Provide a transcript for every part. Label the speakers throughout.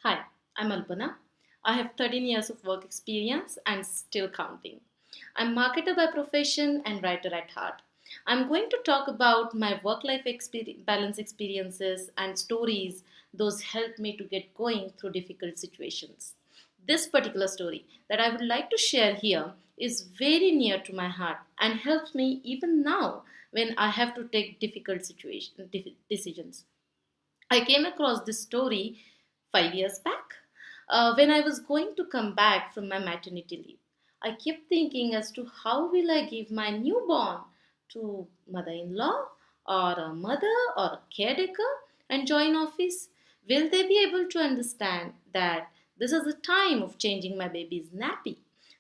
Speaker 1: Hi, I'm Alpana. I have 13 years of work experience and still counting. I'm marketer by profession and writer at heart. I'm going to talk about my work life balance experiences and stories those helped me to get going through difficult situations. This particular story that I would like to share here is very near to my heart and helps me even now when I have to take decisions. I came across this story 5 years back when I was going to come back from my maternity leave. I kept thinking as to how will I give my newborn to mother-in-law or a mother or a caretaker and join office. Will they be able to understand that this is the time of changing my baby's nappy?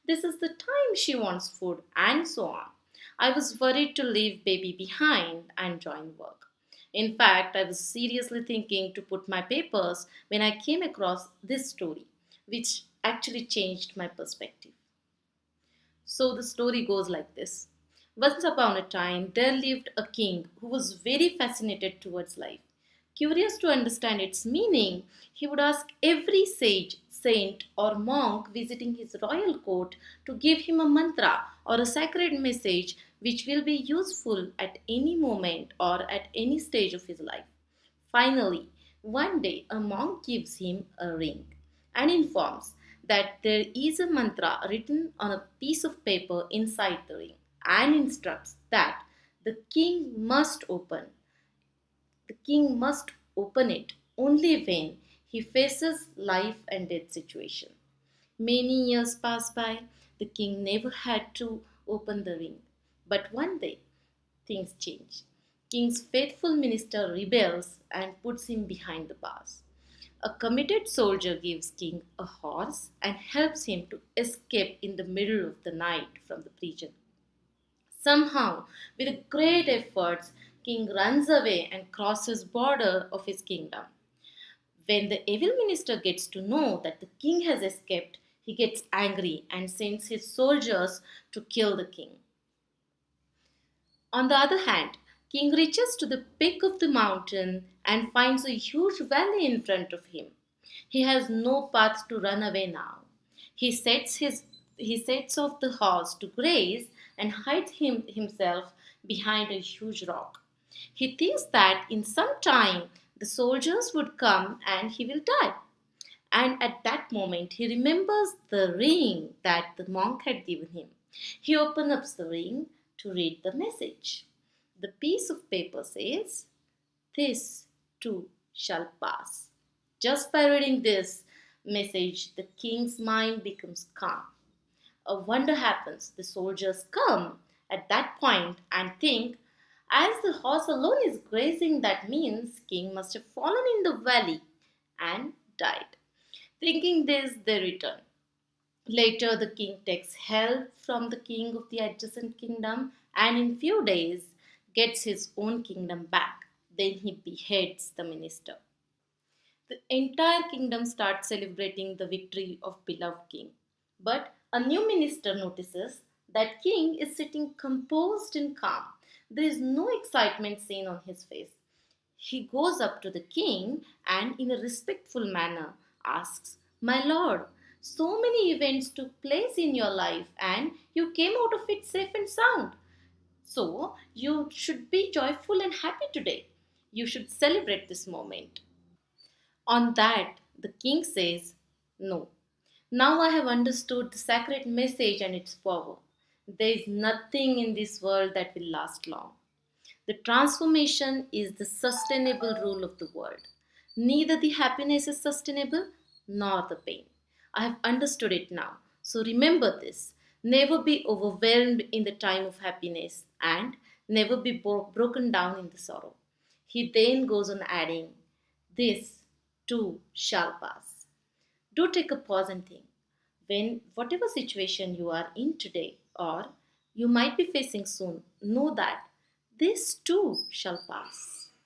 Speaker 1: This is the time she wants food and so on. I was worried to leave baby behind and join work. In fact, I was seriously thinking to put my papers when I came across this story, which actually changed my perspective. So the story goes like this. Once upon a time, there lived a king who was very fascinated towards life. Curious to understand its meaning, he would ask every sage, saint, or monk visiting his royal court to give him a mantra or a sacred message which will be useful at any moment or at any stage of his life. Finally, one day a monk gives him a ring and informs that there is a mantra written on a piece of paper inside the ring and instructs that the king must open the king must open it only when he faces life and death situation. Many years pass by, the king never had to open the ring. But one day, things change. King's faithful minister rebels and puts him behind the bars. A committed soldier gives King a horse and helps him to escape in the middle of the night from the prison. Somehow, with great efforts, King runs away and crosses border of his kingdom. When the evil minister gets to know that the king has escaped, he gets angry and sends his soldiers to kill the king. On the other hand, King reaches to the peak of the mountain and finds a huge valley in front of him. He has no path to run away now. He sets his he sets off the horse to graze and hides himself behind a huge rock. He thinks that in some time the soldiers would come and he will die. And at that moment, he remembers the ring that the monk had given him. He opens up the ring to read the message. The piece of paper says, "This too shall pass." Just by reading this message, the king's mind becomes calm. A wonder happens. The soldiers come at that point and think, as the horse alone is grazing, that means king must have fallen in the valley and died. Thinking this, they return. Later, the king takes help from the king of the adjacent kingdom and in few days gets his own kingdom back. Then he beheads the minister. The entire kingdom starts celebrating the victory of beloved king. But a new minister notices that king is sitting composed and calm. There is no excitement seen on his face. He goes up to the king and, in a respectful manner, asks, "My lord, so many events took place in your life and you came out of it safe and sound. So you should be joyful and happy today. You should celebrate this moment." On that, the king says, "No. Now I have understood the sacred message and its power. There is nothing in this world that will last long. The transformation is the sustainable rule of the world. Neither the happiness is sustainable nor the pain. I have understood it now. So remember this. Never be overwhelmed in the time of happiness and never be broken down in the sorrow." He then goes on adding, "This too shall pass." Do take a pause and think. When whatever situation you are in today or you might be facing soon, know that this too shall pass.